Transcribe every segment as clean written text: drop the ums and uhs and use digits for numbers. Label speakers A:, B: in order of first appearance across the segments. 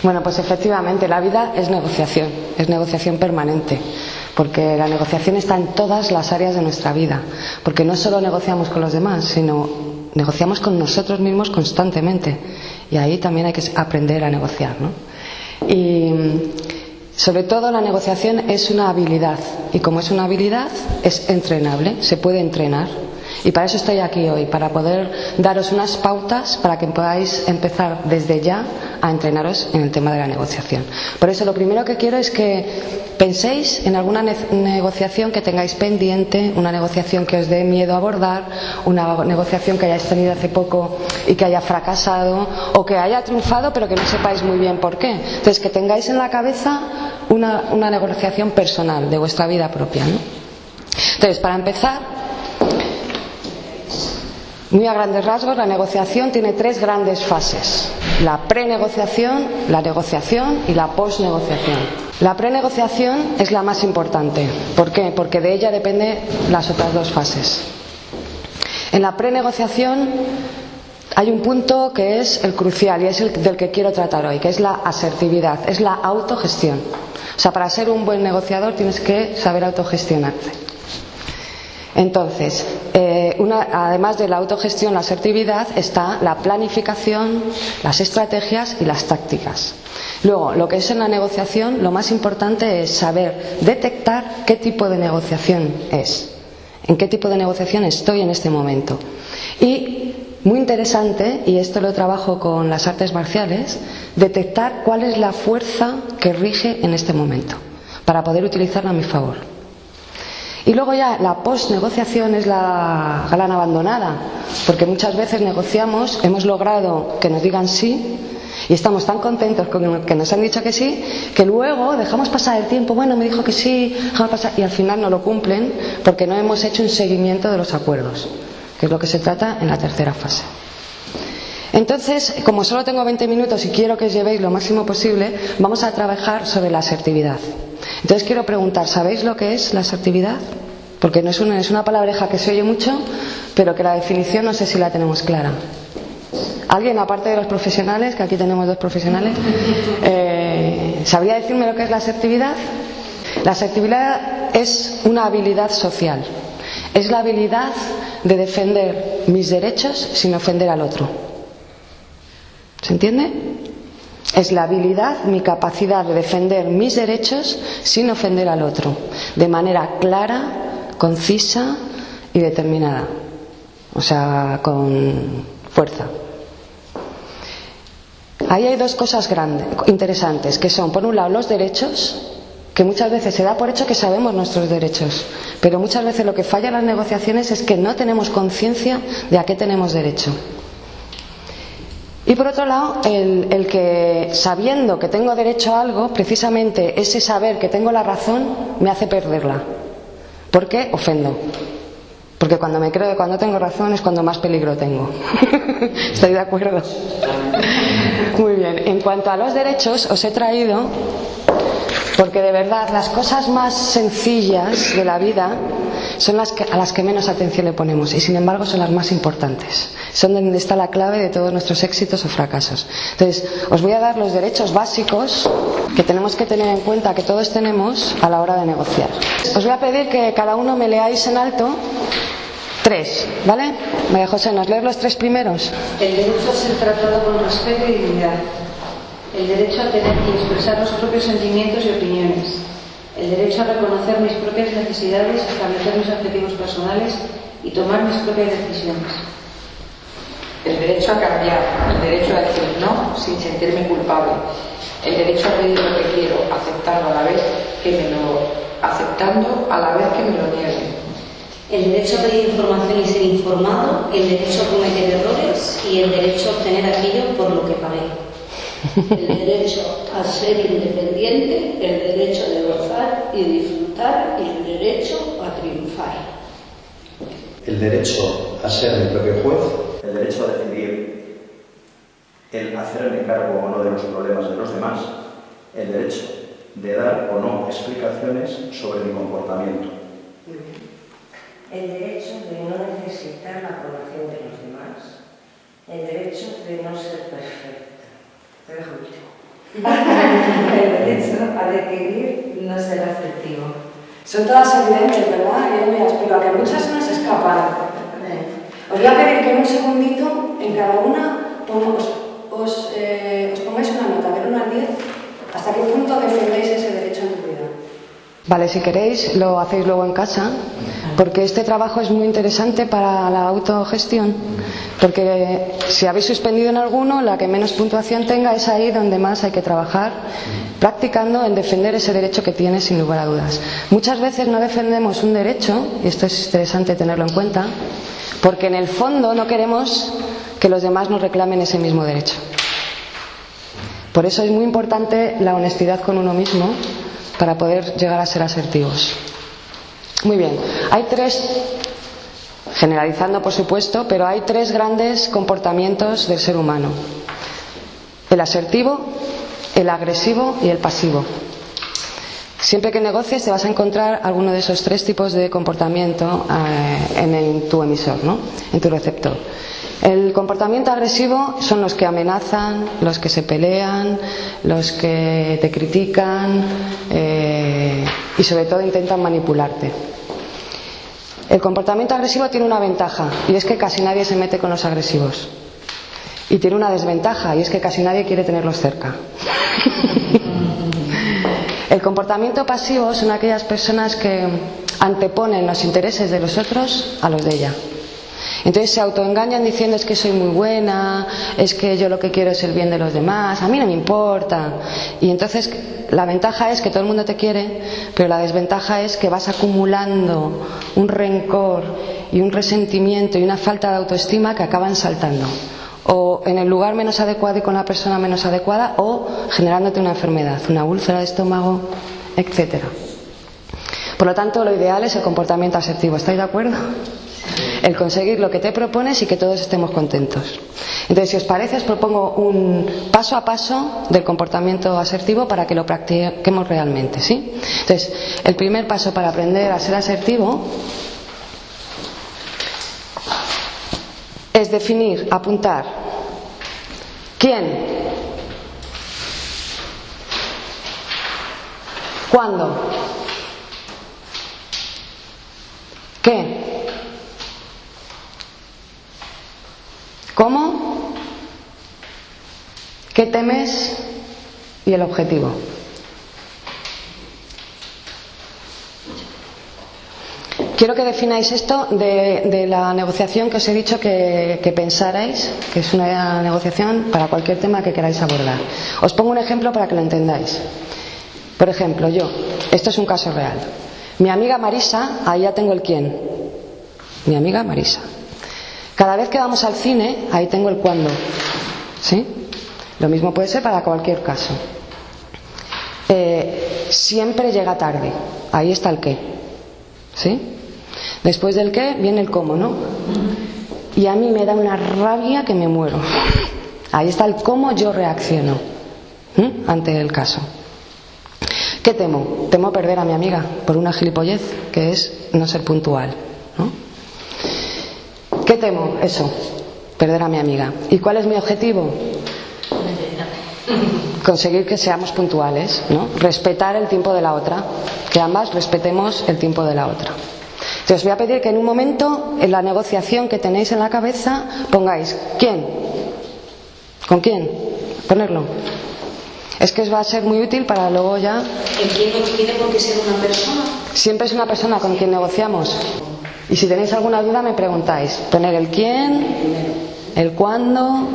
A: Bueno, pues efectivamente la vida es negociación permanente, porque la negociación está en todas las áreas de nuestra vida, porque no solo negociamos con los demás, sino negociamos con nosotros mismos constantemente, y ahí también hay que aprender a negociar, ¿no? Y sobre todo la negociación es una habilidad, y como es una habilidad es entrenable, se puede entrenar. Y para eso estoy aquí hoy, para poder daros unas pautas para que podáis empezar desde ya a entrenaros en el tema de la negociación. Por eso lo primero que quiero es que penséis en alguna negociación que tengáis pendiente, una negociación que os dé miedo abordar, una negociación que hayáis tenido hace poco y que haya fracasado, o que haya triunfado pero que no sepáis muy bien por qué. Entonces, que tengáis en la cabeza una negociación personal de vuestra vida propia, ¿no? Entonces, para empezar, muy a grandes rasgos, la negociación tiene 3 grandes fases: la prenegociación, la negociación y la posnegociación. La prenegociación es la más importante. ¿Por qué? Porque de ella dependen las otras 2 fases. En la prenegociación hay un punto que es el crucial, y es el del que quiero tratar hoy, que es la asertividad, es la autogestión. O sea, para ser un buen negociador tienes que saber autogestionarte. Entonces, además de la autogestión, la asertividad, está la planificación, las estrategias y las tácticas. Luego, lo que es en la negociación, lo más importante es saber detectar qué tipo de negociación es, en qué tipo de negociación estoy en este momento. Y, muy interesante, y esto lo trabajo con las artes marciales, detectar cuál es la fuerza que rige en este momento, para poder utilizarla a mi favor. Y luego ya la posnegociación es la gran abandonada, porque muchas veces negociamos, hemos logrado que nos digan sí, y estamos tan contentos con que nos han dicho que sí, que luego dejamos pasar el tiempo. Bueno, me dijo que sí, dejamos pasar, y al final no lo cumplen porque no hemos hecho un seguimiento de los acuerdos, que es lo que se trata en la tercera fase. Entonces, como solo tengo 20 minutos y quiero que os llevéis lo máximo posible, vamos a trabajar sobre la asertividad. Entonces quiero preguntar, ¿sabéis lo que es la asertividad? Porque no es una palabreja que se oye mucho, pero que la definición no sé si la tenemos clara. ¿Alguien, aparte de los profesionales, que aquí tenemos 2 profesionales, sabría decirme lo que es la asertividad? La asertividad es una habilidad social. Es la habilidad de defender mis derechos sin ofender al otro. ¿Se entiende? Es la habilidad, mi capacidad de defender mis derechos sin ofender al otro, de manera clara, concisa y determinada. O sea, con fuerza. Ahí hay 2 cosas interesantes, que son, por un lado, los derechos, que muchas veces se da por hecho que sabemos nuestros derechos, pero muchas veces lo que falla en las negociaciones es que no tenemos conciencia de a qué tenemos derecho. Y por otro lado, el que sabiendo que tengo derecho a algo, precisamente ese saber que tengo la razón me hace perderla. ¿Por qué? Ofendo. Porque cuando me creo que cuando tengo razón es cuando más peligro tengo. ¿Estáis de acuerdo? Muy bien. En cuanto a los derechos, os he traído, porque de verdad las cosas más sencillas de la vida son a las que menos atención le ponemos, y sin embargo son las más importantes. Son donde está la clave de todos nuestros éxitos o fracasos. Entonces, os voy a dar los derechos básicos que tenemos que tener en cuenta, que todos tenemos a la hora de negociar. Os voy a pedir que cada uno me leáis en alto 3, ¿vale? María José, ¿nos lees los 3 primeros?
B: El derecho a ser tratado con respeto y dignidad. El derecho a tener y expresar los propios sentimientos y opiniones. El derecho a reconocer mis propias necesidades, establecer mis objetivos personales y tomar mis propias decisiones.
C: El derecho a cambiar, el derecho a decir no sin sentirme culpable, el derecho a pedir lo que quiero, aceptando a la vez que me lo nieguen.
D: El derecho a pedir información y ser informado, el derecho a cometer errores y el derecho a obtener aquello por lo que pagué.
E: El derecho a ser independiente, el derecho de gozar y disfrutar y el derecho a triunfar.
F: El derecho a ser mi propio juez, el derecho a decidir el hacerme cargo o no de los problemas de los demás, el derecho de dar o no explicaciones sobre mi comportamiento.
G: El derecho de no necesitar la aprobación de los demás, el derecho de no ser perfecto. Te dejo mucho. El derecho a decidir no ser afectivo.
A: Son todas evidentes, ¿verdad? Pero a que muchas nos escapan. Os voy a pedir que en un segundito, en cada una, os pongáis una nota, del 1 al 10, hasta qué punto defendéis ese derecho en tu vida. Vale, si queréis, lo hacéis luego en casa, porque este trabajo es muy interesante para la autogestión, porque si habéis suspendido en alguno, la que menos puntuación tenga es ahí donde más hay que trabajar, practicando en defender ese derecho que tienes, sin lugar a dudas. Muchas veces no defendemos un derecho, y esto es interesante tenerlo en cuenta, porque en el fondo no queremos que los demás nos reclamen ese mismo derecho. Por eso es muy importante la honestidad con uno mismo para poder llegar a ser asertivos. Muy bien, hay tres, generalizando por supuesto, pero hay tres grandes comportamientos del ser humano: el asertivo, el agresivo y el pasivo. Siempre que negocies te vas a encontrar alguno de esos tres tipos de comportamiento en tu emisor, ¿no? En tu receptor. El comportamiento agresivo son los que amenazan, los que se pelean, los que te critican y sobre todo intentan manipularte. El comportamiento agresivo tiene una ventaja, y es que casi nadie se mete con los agresivos. Y tiene una desventaja, y es que casi nadie quiere tenerlos cerca. El comportamiento pasivo son aquellas personas que anteponen los intereses de los otros a los de ella. Entonces se autoengañan diciendo: es que soy muy buena, es que yo lo que quiero es el bien de los demás, a mí no me importa. Y entonces la ventaja es que todo el mundo te quiere, pero la desventaja es que vas acumulando un rencor y un resentimiento y una falta de autoestima que acaban saltando, o en el lugar menos adecuado y con la persona menos adecuada, o generándote una enfermedad, una úlcera de estómago, etc. Por lo tanto, lo ideal es el comportamiento asertivo. ¿Estáis de acuerdo? El conseguir lo que te propones y que todos estemos contentos. Entonces, si os parece, os propongo un paso a paso del comportamiento asertivo para que lo practiquemos realmente, ¿sí? Entonces, el primer paso para aprender a ser asertivo es definir, apuntar: ¿quién? ¿Cuándo? ¿Qué? ¿Cómo? ¿Qué temes? Y el objetivo. Quiero que defináis esto de la negociación que os he dicho que pensarais, que es una negociación para cualquier tema que queráis abordar. Os pongo un ejemplo para que lo entendáis. Por ejemplo, esto es un caso real. Mi amiga Marisa, ahí ya tengo el quién. Mi amiga Marisa. Cada vez que vamos al cine, ahí tengo el cuándo. ¿Sí? Lo mismo puede ser para cualquier caso. Siempre llega tarde. Ahí está el qué. ¿Sí? Después del qué viene el cómo, ¿no? Y a mí me da una rabia que me muero. Ahí está el cómo yo reacciono ante el caso. ¿Qué temo? Temo perder a mi amiga por una gilipollez, que es no ser puntual, ¿no? ¿Qué temo? Eso, perder a mi amiga. ¿Y cuál es mi objetivo? Conseguir que seamos puntuales, ¿no? Respetar el tiempo de la otra, que ambas respetemos el tiempo de la otra. Entonces os voy a pedir que en un momento, en la negociación que tenéis en la cabeza, pongáis ¿quién? ¿Con quién? Ponerlo. Es que os va a ser muy útil para luego ya...
D: ¿El quién no tiene por qué ser una persona?
A: Siempre es una persona con quien negociamos. Y si tenéis alguna duda me preguntáis. Poner el quién, el cuándo,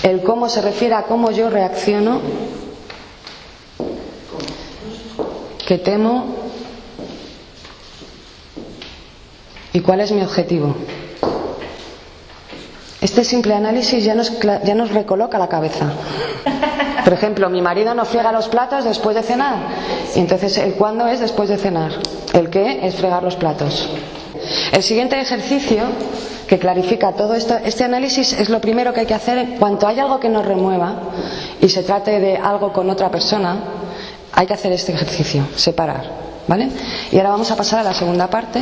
A: el cómo se refiere a cómo yo reacciono, qué temo y cuál es mi objetivo. Este simple análisis ya nos recoloca la cabeza. Por ejemplo, mi marido no friega los platos después de cenar. Y entonces el cuándo es después de cenar. El qué es fregar los platos. El siguiente ejercicio que clarifica todo esto, este análisis es lo primero que hay que hacer en cuanto hay algo que nos remueva y se trate de algo con otra persona. Hay que hacer este ejercicio, separar, ¿vale? Y ahora vamos a pasar a la segunda parte,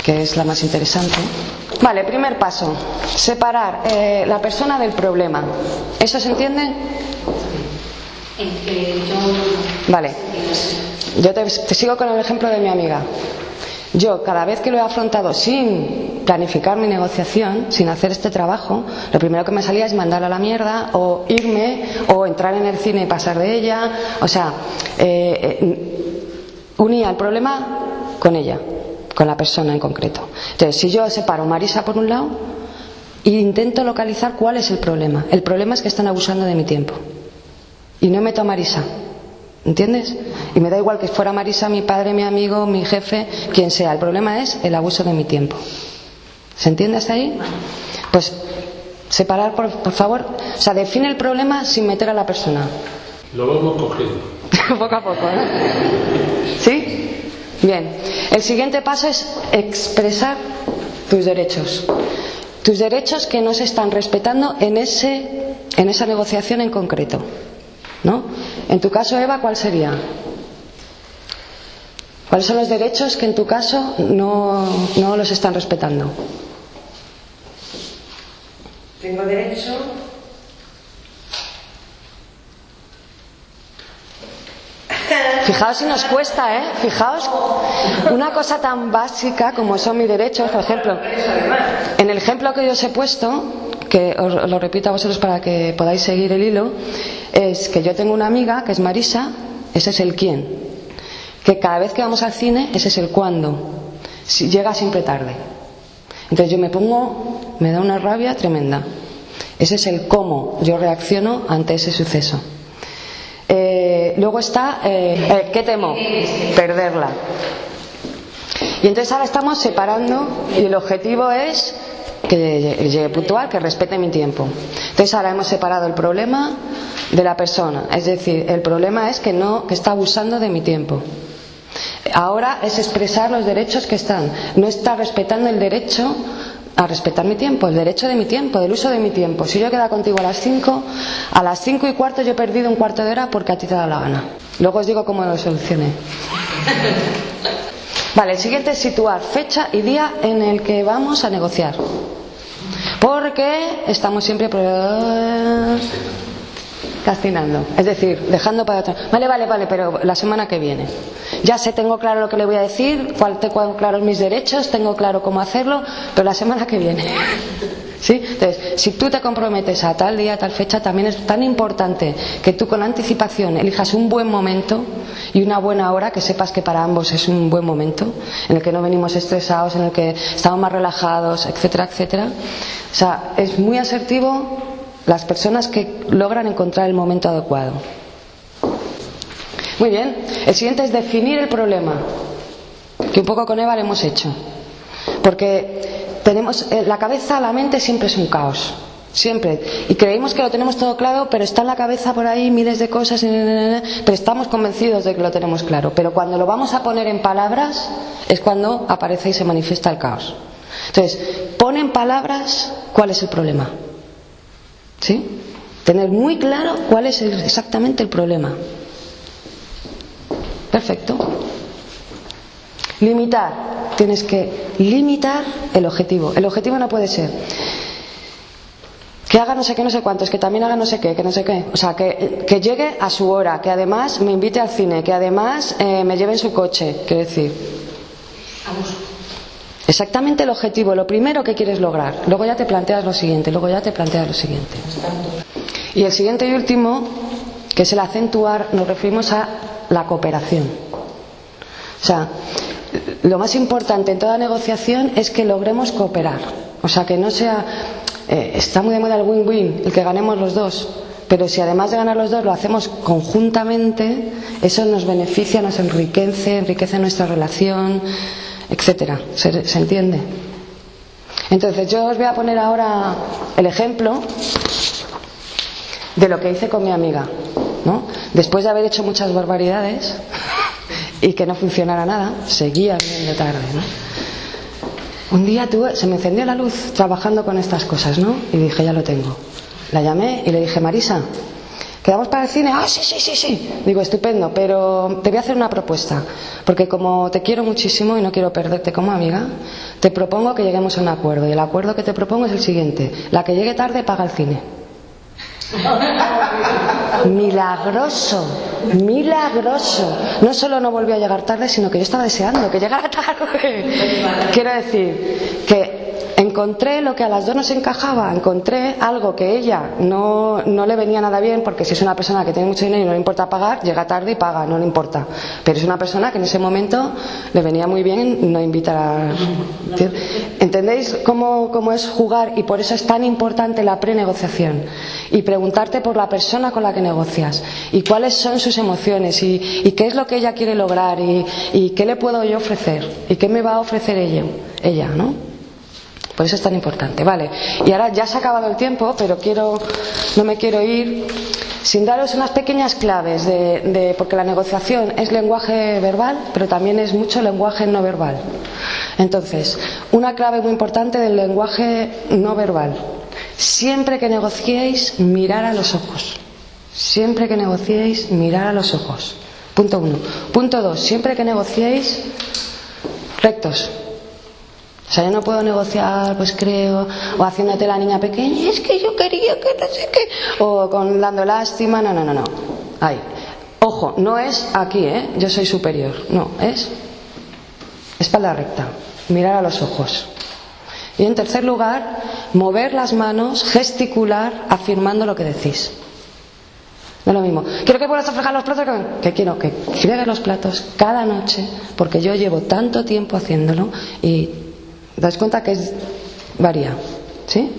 A: que es la más interesante. Vale, primer paso. Separar la persona del problema. ¿Eso se entiende? Vale. Yo te sigo con el ejemplo de mi amiga. Yo, cada vez que lo he afrontado sin planificar mi negociación, sin hacer este trabajo, lo primero que me salía es mandarla a la mierda, o irme, o entrar en el cine y pasar de ella. O sea, unía el problema con ella, con la persona en concreto. Entonces, si yo separo a Marisa por un lado e intento localizar cuál es el problema. El problema es que están abusando de mi tiempo. Y no meto a Marisa. ¿Entiendes? Y me da igual que fuera Marisa, mi padre, mi amigo, mi jefe, quien sea. El problema es el abuso de mi tiempo. ¿Se entiende hasta ahí? Pues separar, por favor. O sea, define el problema sin meter a la persona.
H: Lo vamos cogiendo.
A: Poco a poco, ¿eh? ¿Sí? Bien. El siguiente paso es expresar tus derechos. Tus derechos que no se están respetando en esa negociación en concreto. ¿No? En tu caso, Eva, ¿cuál sería? ¿Cuáles son los derechos que en tu caso no los están respetando?
G: Tengo derecho
A: Fijaos si nos cuesta, ¿eh? Fijaos, una cosa tan básica como son mis derechos, por ejemplo, en el ejemplo que yo os he puesto, que os lo repito a vosotros para que podáis seguir el hilo, es que yo tengo una amiga que es Marisa, ese es el quién, que cada vez que vamos al cine, ese es el cuándo, si llega siempre tarde. Entonces yo me da una rabia tremenda. Ese es el cómo yo reacciono ante ese suceso. Luego está, ¿qué temo? Perderla. Y entonces ahora estamos separando y el objetivo es que llegue puntual, que respete mi tiempo. Entonces ahora hemos separado el problema de la persona. Es decir, el problema es que está abusando de mi tiempo. Ahora es expresar los derechos que no está respetando el derecho a respetar mi tiempo, el derecho de mi tiempo, del uso de mi tiempo. Si yo he quedado contigo a las 5 y cuarto yo he perdido un cuarto de hora porque a ti te da la gana. Luego os digo cómo lo solucioné. Vale, el siguiente es situar fecha y día en el que vamos a negociar. Porque estamos siempre castinando, es decir, dejando para otra. Vale, pero la semana que viene. Ya sé, tengo claro lo que le voy a decir, tengo claros mis derechos, tengo claro cómo hacerlo, pero la semana que viene. ¿Sí? Entonces, si tú te comprometes a tal día, a tal fecha, también es tan importante que tú con anticipación elijas un buen momento y una buena hora, que sepas que para ambos es un buen momento, en el que no venimos estresados, en el que estamos más relajados, etcétera, etcétera. O sea, es muy asertivo las personas que logran encontrar el momento adecuado. Muy bien, el siguiente es definir el problema, que un poco con Eva lo hemos hecho, porque tenemos la cabeza, la mente siempre es un caos, siempre, y creemos que lo tenemos todo claro, pero está en la cabeza por ahí miles de cosas, pero estamos convencidos de que lo tenemos claro, pero cuando lo vamos a poner en palabras es cuando aparece y se manifiesta el caos. Entonces, pon en palabras cuál es el problema, ¿sí? Tener muy claro cuál es exactamente el problema. Perfecto. Limitar. Tienes que limitar el objetivo. El objetivo no puede ser que haga no sé qué, no sé cuántos, que también haga no sé qué, que no sé qué. O sea, que llegue a su hora, que además me invite al cine, que además me lleve en su coche. Quiero decir, exactamente el objetivo, lo primero que quieres lograr. Luego ya te planteas lo siguiente, Y el siguiente y último, que es el acentuar, nos referimos a la cooperación. O sea, lo más importante en toda negociación es que logremos cooperar. O sea, que no sea... está muy de moda el win-win, el que ganemos los dos. Pero si además de ganar los dos lo hacemos conjuntamente, eso nos beneficia, nos enriquece nuestra relación, etcétera. ¿Se entiende? Entonces yo os voy a poner ahora el ejemplo de lo que hice con mi amiga, ¿no? Después de haber hecho muchas barbaridades y que no funcionara nada, seguía viendo tarde, ¿no? Un día se me encendió la luz trabajando con estas cosas, ¿no? Y dije, ya lo tengo. La llamé y le dije, Marisa, ¿quedamos para el cine? Ah, sí. Digo, estupendo, pero te voy a hacer una propuesta, porque como te quiero muchísimo y no quiero perderte como amiga, te propongo que lleguemos a un acuerdo, y el acuerdo que te propongo es el siguiente: la que llegue tarde paga el cine. Milagroso, milagroso. No solo no volvió a llegar tarde, sino que yo estaba deseando que llegara tarde. Quiero decir que encontré lo que a las dos nos encajaba, encontré algo que ella no le venía nada bien, porque si es una persona que tiene mucho dinero y no le importa pagar, llega tarde y paga, no le importa. Pero es una persona que en ese momento le venía muy bien no invitar a... ¿Entendéis cómo es jugar? Y por eso es tan importante la prenegociación y preguntarte por la persona con la que negocias y cuáles son sus emociones y qué es lo que ella quiere lograr y qué le puedo yo ofrecer y qué me va a ofrecer ella, ¿no? Por eso es tan importante, vale. Y ahora ya se ha acabado el tiempo, pero no me quiero ir sin daros unas pequeñas claves porque la negociación es lenguaje verbal, pero también es mucho lenguaje no verbal. Entonces, una clave muy importante del lenguaje no verbal: siempre que negociéis, mirar a los ojos. Siempre que negociéis, mirar a los ojos. Punto 1. Punto 2. Siempre que negociéis, rectos. O sea, yo no puedo negociar, pues creo, o haciéndote la niña pequeña, es que yo quería que no sé qué, o dando lástima, no. Ahí. Ojo, no es aquí, yo soy superior, no, es espalda recta, mirar a los ojos. Y en tercer lugar, mover las manos, gesticular, afirmando lo que decís. No es lo mismo. Quiero que vuelvas a fregar los platos, que quiero que friegues los platos cada noche, porque yo llevo tanto tiempo haciéndolo y dais cuenta que varía, ¿sí?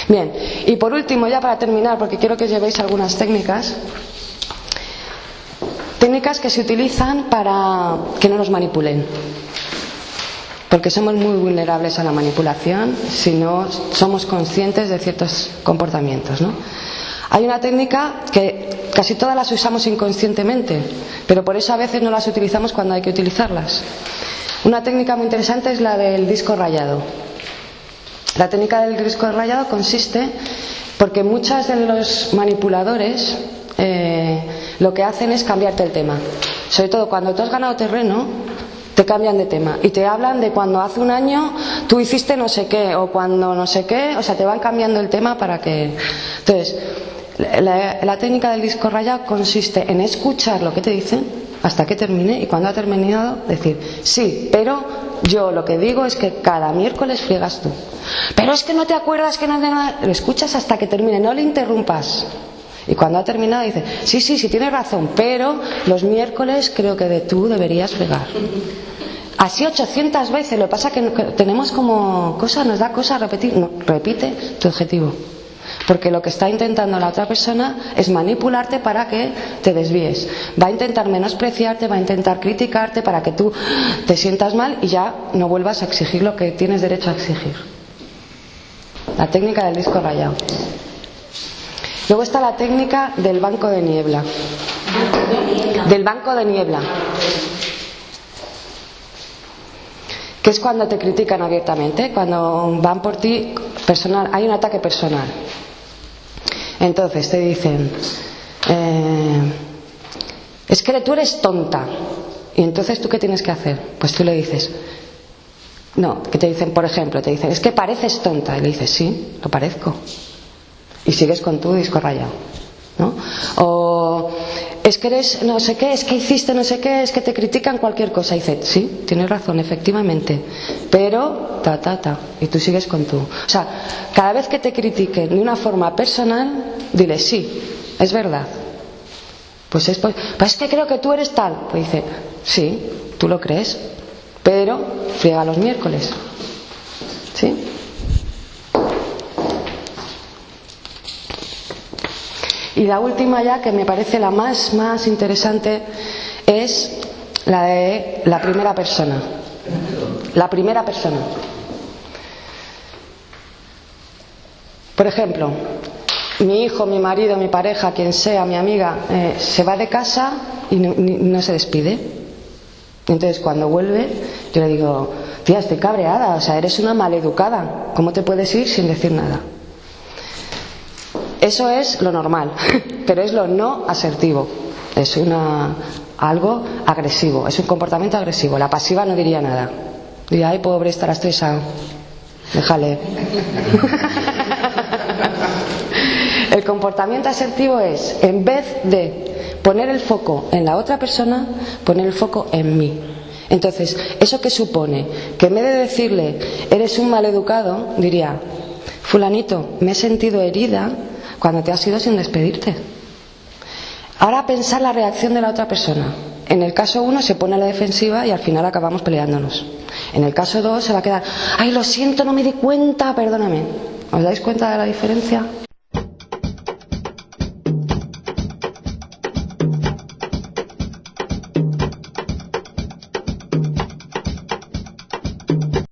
A: Bien, y por último, ya para terminar, porque quiero que llevéis algunas técnicas que se utilizan para que no nos manipulen, porque somos muy vulnerables a la manipulación si no somos conscientes de ciertos comportamientos, ¿no? Hay una técnica que casi todas las usamos inconscientemente, pero por eso a veces no las utilizamos cuando hay que utilizarlas. Una técnica muy interesante es la del disco rayado. La técnica del disco rayado consiste, porque muchos de los manipuladores lo que hacen es cambiarte el tema. Sobre todo cuando tú has ganado terreno, te cambian de tema y te hablan de cuando hace un año tú hiciste no sé qué o cuando no sé qué, o sea, te van cambiando el tema para que... Entonces, la técnica del disco rayado consiste en escuchar lo que te dicen hasta que termine, y cuando ha terminado decir: sí, pero yo lo que digo es que cada miércoles friegas tú, pero es que no te acuerdas que no te nada. Lo escuchas hasta que termine, no le interrumpas, y cuando ha terminado dice: sí, tienes razón, pero los miércoles creo que tú deberías fregar. Así 800 veces. Lo que pasa es que tenemos como cosa, nos da cosa repetir. No, repite tu objetivo, porque lo que está intentando la otra persona es manipularte para que te desvíes. Va a intentar menospreciarte, va a intentar criticarte para que tú te sientas mal y ya no vuelvas a exigir lo que tienes derecho a exigir. La técnica del disco rayado. Luego está la técnica del banco de niebla. Del banco de niebla. Que es cuando te critican abiertamente, cuando van por ti personal, hay un ataque personal. Entonces te dicen: es que tú eres tonta. Y entonces ¿tú qué tienes que hacer? Pues tú le dices, no, que te dicen, por ejemplo, te dicen: es que pareces tonta. Y le dices: sí, lo parezco. Y sigues con tu disco rayado, ¿no? O es que eres no sé qué, es que hiciste no sé qué, es que te critican cualquier cosa. Y dice: sí, tienes razón, efectivamente, pero y tú sigues con tu... O sea, cada vez que te critiquen de una forma personal, dile: sí, es verdad, pues es que creo que tú eres tal. Pues dice: sí, tú lo crees, pero friega los miércoles, ¿sí? Y la última, ya que me parece la más interesante, es la de la primera persona. La primera persona. Por ejemplo, mi hijo, mi marido, mi pareja, quien sea, mi amiga, se va de casa y no se despide. Entonces cuando vuelve yo le digo: tía, estoy cabreada, o sea, eres una maleducada, ¿cómo te puedes ir sin decir nada? Eso es lo normal, pero es lo no asertivo. Es algo agresivo, es un comportamiento agresivo. La pasiva no diría nada. Diría, ay, pobre, estará estresado. Déjale. El comportamiento asertivo es, en vez de poner el foco en la otra persona, poner el foco en mí. Entonces, ¿eso qué supone? Que en vez de decirle, eres un maleducado, diría, fulanito, me he sentido herida cuando te has ido sin despedirte. Ahora pensar la reacción de la otra persona. En el caso 1 se pone a la defensiva y al final acabamos peleándonos. En el caso 2 se va a quedar, ay, lo siento, no me di cuenta, perdóname. ¿Os dais cuenta de la diferencia?